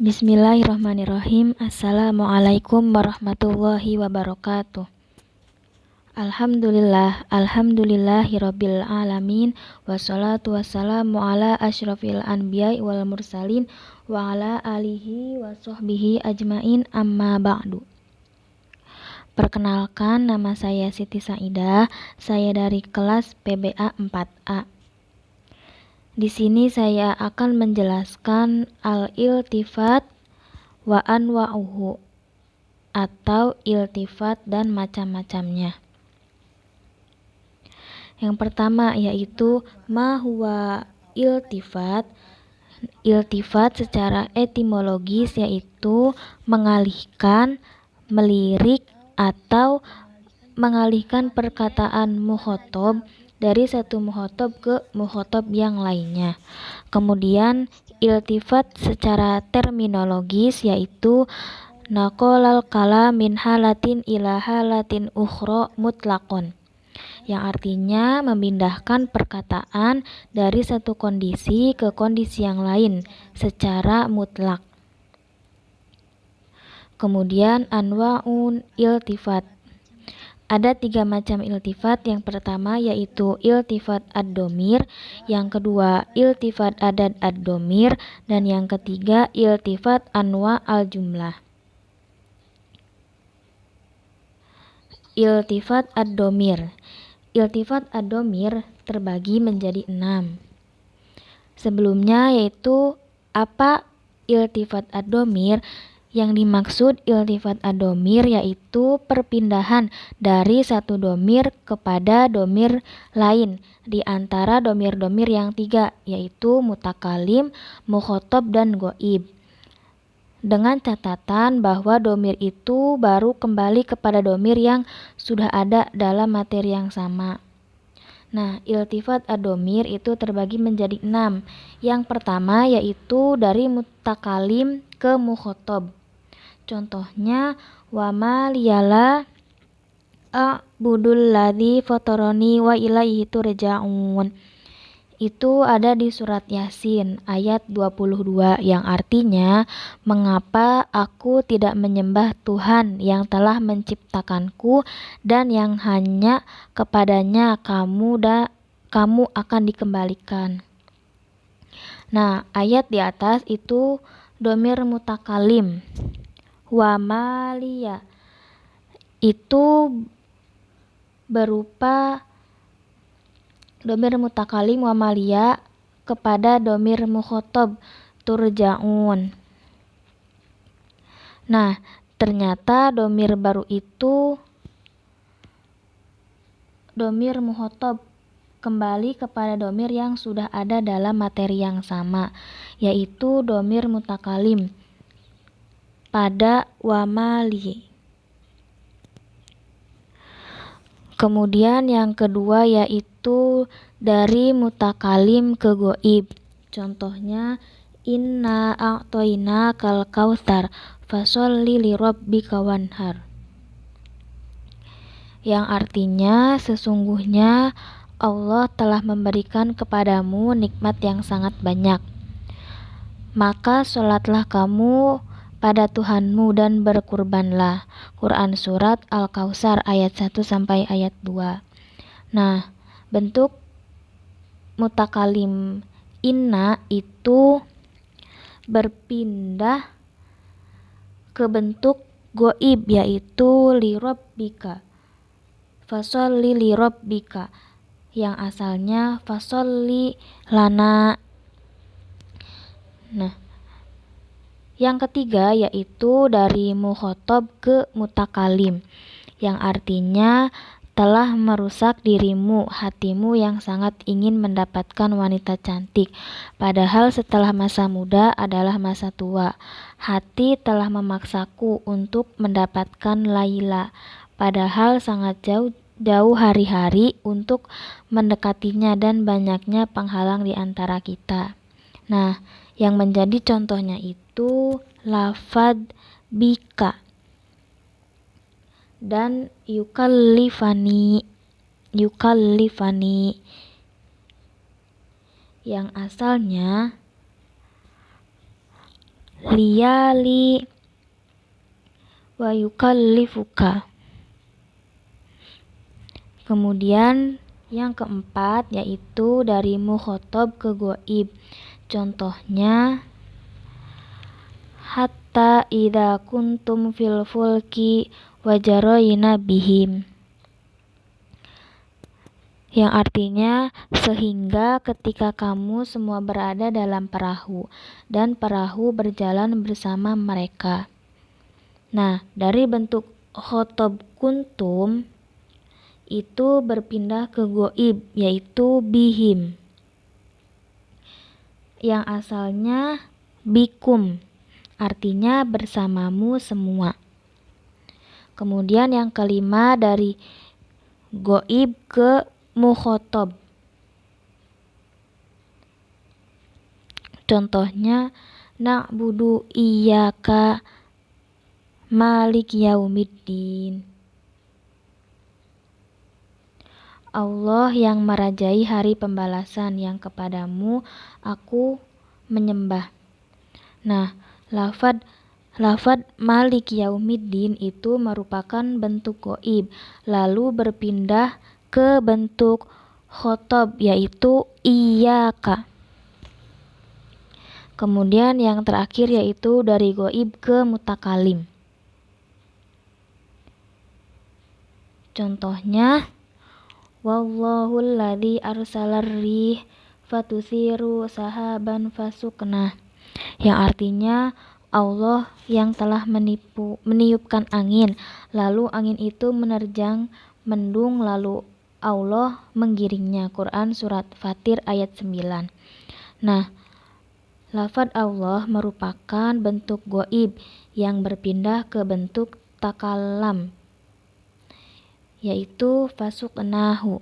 Bismillahirrahmanirrahim. Assalamualaikum warahmatullahi wabarakatuh. Alhamdulillahirabbil alamin, wassalatu wassalamu ala asyrafil anbiya'i wal mursalin wa ala alihi wa sahbihi ajmain, amma ba'du. Perkenalkan, nama saya Siti Saidah. Saya dari kelas PBA 4A. Di sini saya akan menjelaskan al-iltifat wa anwa'uhu, atau iltifat dan macam-macamnya. Yang pertama yaitu ma huwa iltifat. Iltifat secara etimologis yaitu mengalihkan, melirik, atau mengalihkan perkataan mukhotob dari satu mukhotob ke mukhotob yang lainnya. Kemudian iltifat secara terminologis yaitu naqolal kalam min halatin ila halatin ukhra mutlaqon, yang artinya memindahkan perkataan dari satu kondisi ke kondisi yang lain secara mutlak. Kemudian anwa'un iltifat. Ada 3 macam iltifat. Yang pertama yaitu iltifat ad-domir, yang kedua iltifat adad ad-domir, dan yang ketiga iltifat anwa al-jumlah. Iltifat ad-domir. Iltifat ad-domir terbagi menjadi 6. Sebelumnya yaitu apa iltifat ad-domir? Yang dimaksud iltifat ad-domir yaitu perpindahan dari satu domir kepada domir lain di antara domir-domir yang 3, yaitu mutakalim, mukhotob, dan goib. Dengan catatan bahwa domir itu baru kembali kepada domir yang sudah ada dalam materi yang sama. Nah, iltifat ad-domir itu terbagi menjadi 6. Yang pertama yaitu dari mutakalim ke mukhotob. Contohnya wa ma liyala a'budul ladzi fatarani wa ilaihi turja'un. Itu ada di surat Yasin ayat 22, yang artinya mengapa aku tidak menyembah Tuhan yang telah menciptakanku dan yang hanya kepadanya kamu akan dikembalikan. Nah, ayat di atas itu domir mutakalim. Wa maliya itu berupa domir mutakalim wa maliya kepada domir mukhotob turja'un. Nah, ternyata domir baru itu domir mukhotob kembali kepada domir yang sudah ada dalam materi yang sama, yaitu domir mutakalim pada wa mali. Kemudian yang kedua yaitu dari mutakalim ke goib. Contohnya inna a'toina kal kautsar fasholli li rabbika wanhar, yang artinya sesungguhnya Allah telah memberikan kepadamu nikmat yang sangat banyak, maka sholatlah kamu pada Tuhanmu dan berkurbanlah. Quran surat Al-Kautsar ayat 1 sampai ayat 2. Nah, bentuk mutakalim inna itu berpindah ke bentuk goib yaitu li rabbika. Fasholli li rabbika, yang asalnya fasholli lana. Nah, yang ketiga yaitu dari mukhotob ke mutakalim, yang artinya telah merusak dirimu, hatimu yang sangat ingin mendapatkan wanita cantik, padahal setelah masa muda adalah masa tua. Hati telah memaksaku untuk mendapatkan Laila, padahal sangat jauh hari-hari untuk mendekatinya dan banyaknya penghalang di antara kita. Nah, yang menjadi contohnya itu lafad bika dan yukallifani, yang asalnya liyali wa yukallifuka. Kemudian yang keempat yaitu dari mukhotob ke goib. Contohnya hatta idza kuntum fil fulki wajaroyina bihim, yang artinya sehingga ketika kamu semua berada dalam perahu dan perahu berjalan bersama mereka. Nah, dari bentuk khotob kuntum itu berpindah ke goib yaitu bihim, yang asalnya bikum, artinya bersamamu semua. Kemudian yang kelima dari goib ke mukhotob. Contohnya na'budu iyyaka malik yaumiddin. Allah yang merajai hari pembalasan, yang kepadamu aku menyembah. Nah, lafad malik yaumiddin itu merupakan bentuk goib, lalu berpindah ke bentuk khotob yaitu iyyaka. Kemudian yang terakhir yaitu dari goib ke mutakalim. Contohnya wallahul ladzi arsalar rih fatusiru sahaban fasuknah, yang artinya Allah yang telah meniupkan angin, lalu angin itu menerjang mendung, lalu Allah menggiringnya. Quran surat Fatir ayat 9. Nah, lafaz Allah merupakan bentuk goib yang berpindah ke bentuk takalam yaitu fasuknahu.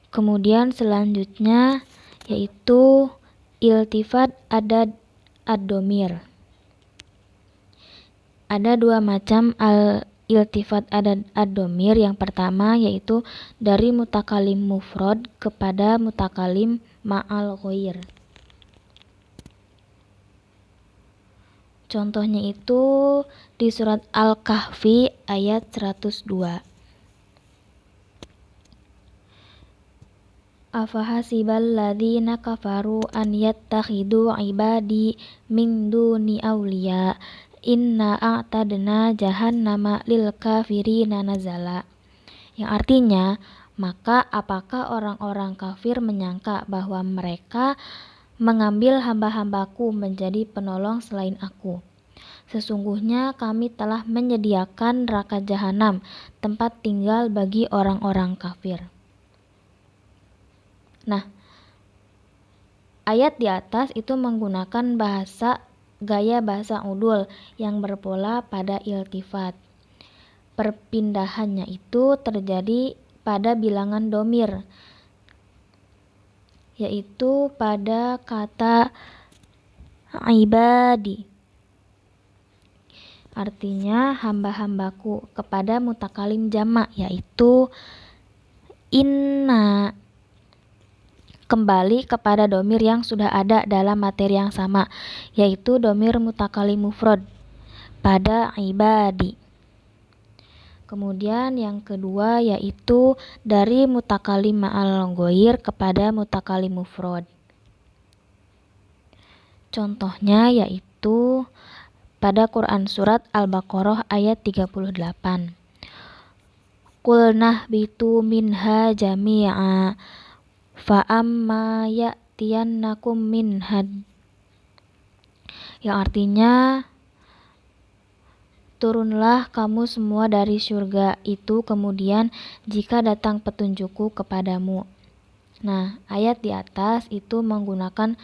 Kemudian selanjutnya yaitu iltifat ad-domir. Ada dua macam iltifat ad-domir. Yang pertama yaitu dari mutakalim mufrad kepada mutakalim ma'al ghair. Contohnya itu di surat Al-Kahfi ayat 102. Afahasibal ladzina kafaru an yattakhidu ibadi min duni awliya inna a'tadna jahannama lil kafirina nazala, yang artinya maka apakah orang-orang kafir menyangka bahwa mereka mengambil hamba-hambaku menjadi penolong selain aku. Sesungguhnya kami telah menyediakan neraka jahanam tempat tinggal bagi orang-orang kafir. Nah, ayat di atas itu menggunakan gaya bahasa udul yang berpola pada iltifat. Perpindahannya itu terjadi pada bilangan domir, yaitu pada kata ibadi, artinya hamba-hambaku, kepada mutakalim jamak yaitu inna, kembali kepada domir yang sudah ada dalam materi yang sama, yaitu domir mutakalim mufrad pada ibadi. Kemudian yang kedua yaitu dari mutakalim ma'al ghair kepada mutakalim mufrad. Contohnya yaitu pada Quran surat Al-Baqarah ayat 38. Qul nahbitu minha jami'a fa'amma ya'tiyannakum minhad, yang artinya turunlah kamu semua dari surga itu, kemudian jika datang petunjukku kepadamu. Nah, ayat di atas itu menggunakan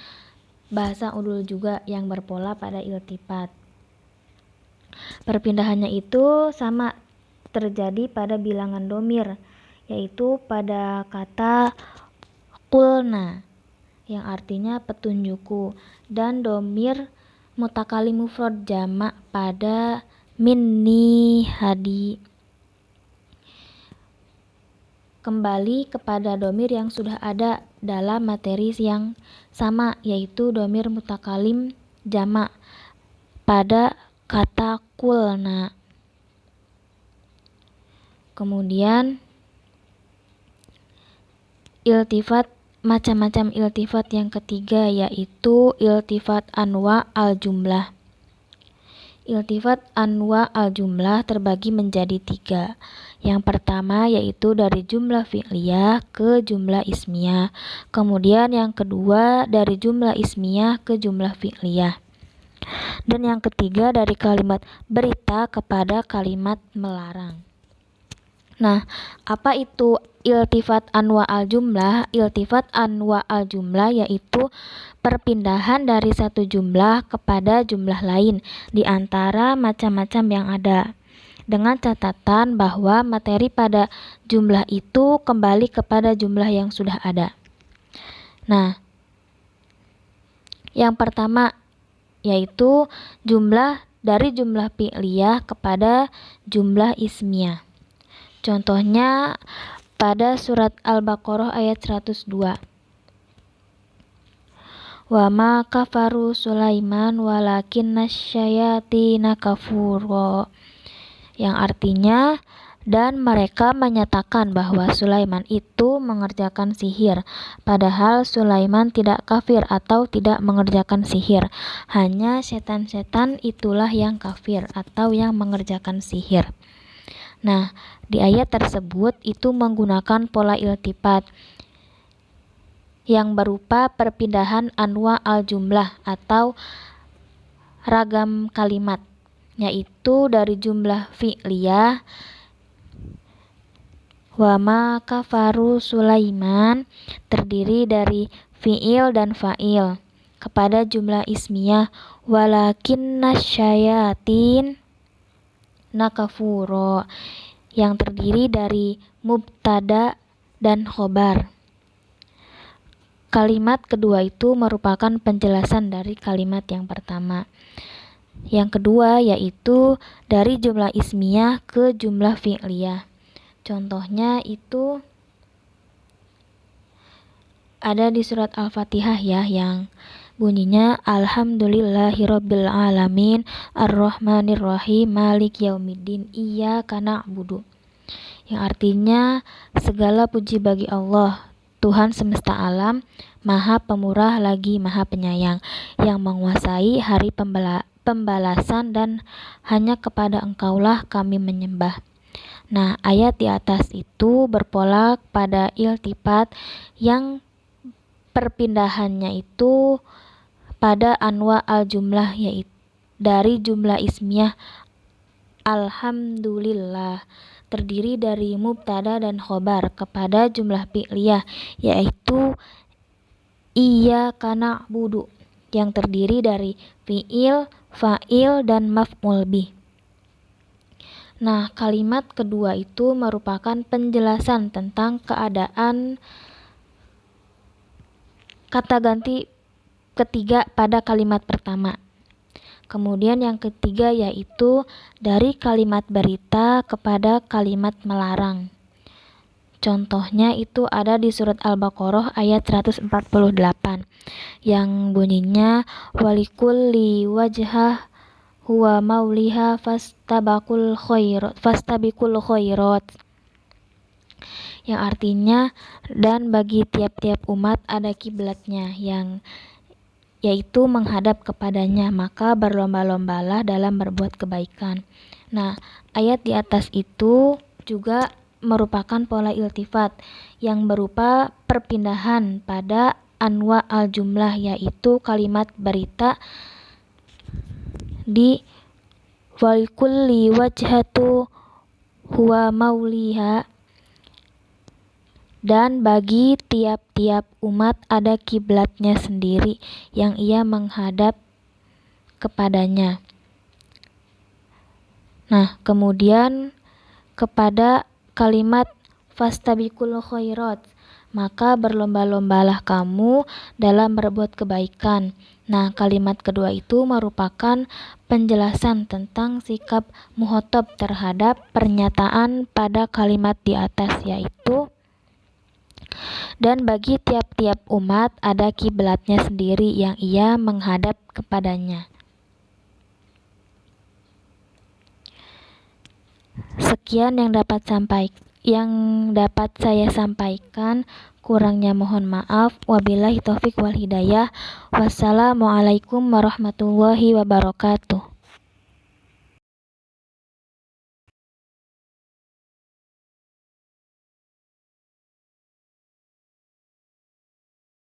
bahasa udul juga yang berpola pada iltifat. Perpindahannya itu sama terjadi pada bilangan domir, yaitu pada kata qulna yang artinya petunjukku, dan domir mutakalim mufrad jamak pada minni hadi. kembali kepada domir yang sudah ada dalam materi yang sama, yaitu domir mutakalim jamak pada kata kulna. Kemudian iltifat, macam-macam iltifat yang ketiga yaitu iltifat anwa al-jumlah. Iltifat anwa al-jumlah terbagi menjadi 3. Yang pertama yaitu dari jumlah fi'liyah ke jumlah ismiyah. Kemudian yang kedua dari jumlah ismiyah ke jumlah fi'liyah. Dan yang ketiga dari kalimat berita kepada kalimat melarang. Nah, apa itu iltifat anwa al-jumlah? Iltifat anwa al-jumlah yaitu perpindahan dari satu jumlah kepada jumlah lain di antara macam-macam yang ada, dengan catatan bahwa materi pada jumlah itu kembali kepada jumlah yang sudah ada. Nah, yang pertama yaitu jumlah dari jumlah fi'liyah kepada jumlah ismiyah. Contohnya pada surat Al-Baqarah ayat 102. Wa ma kafaru Sulaiman walakinna syayatina kafuru. Yang artinya, dan mereka menyatakan bahwa Sulaiman itu mengerjakan sihir, padahal Sulaiman tidak kafir atau tidak mengerjakan sihir. Hanya setan-setan itulah yang kafir atau yang mengerjakan sihir. Nah, di ayat tersebut itu menggunakan pola iltifat yang berupa perpindahan anwa al-jumlah atau ragam kalimat, yaitu dari jumlah fi'liyah wa ma kafaru Sulaiman terdiri dari fi'il dan fa'il kepada jumlah ismiyah walakinna syayatin nakafuro yang terdiri dari mubtada dan khobar. Kalimat kedua itu merupakan penjelasan dari kalimat yang pertama. Yang kedua yaitu dari jumlah ismiyah ke jumlah fi'liyah. Contohnya itu ada di surat Al-Fatihah ya, yang bunyinya Alhamdulillahirabbil alamin arrahmanirrahim malik yaumiddin iyyaka na'budu, yang artinya segala puji bagi Allah, Tuhan semesta alam, Maha Pemurah lagi Maha Penyayang, yang menguasai hari pembalasan dan hanya kepada Engkaulah kami menyembah. Nah, ayat di atas itu berpola pada iltifat yang perpindahannya itu pada anwa al-jumlah, yaitu dari jumlah ismiyah Alhamdulillah terdiri dari mubtada dan khobar kepada jumlah fi'liyah yaitu iyyaka na'budu yang terdiri dari fi'il, fa'il dan maf'ul bih. Nah, kalimat kedua itu merupakan penjelasan tentang keadaan kata ganti ketiga pada kalimat pertama. Kemudian yang ketiga yaitu dari kalimat berita kepada kalimat melarang. Contohnya itu ada di surat Al-Baqarah ayat 148 yang bunyinya walikulli wajhah huwa mauliha fastabiqul khairat, yang artinya dan bagi tiap-tiap umat ada kiblatnya yang yaitu menghadap kepadanya, maka berlomba-lombalah dalam berbuat kebaikan. Nah, ayat di atas itu juga merupakan pola iltifat yang berupa perpindahan pada anwa al-jumlah yaitu kalimat berita di walikulli wajhatu huwa mauliha, dan bagi tiap-tiap umat ada kiblatnya sendiri yang ia menghadap kepadanya. Nah, kemudian kepada kalimat fastabiqul khairat, maka berlomba-lombalah kamu dalam berbuat kebaikan. Nah, kalimat kedua itu merupakan penjelasan tentang sikap muhotob terhadap pernyataan pada kalimat di atas, yaitu Dan bagi tiap-tiap umat ada kiblatnya sendiri yang ia menghadap kepadanya. Sekian yang dapat saya sampaikan. Kurangnya mohon maaf. Wabillahi taufik wal hidayah. Wassalamualaikum warahmatullahi wabarakatuh.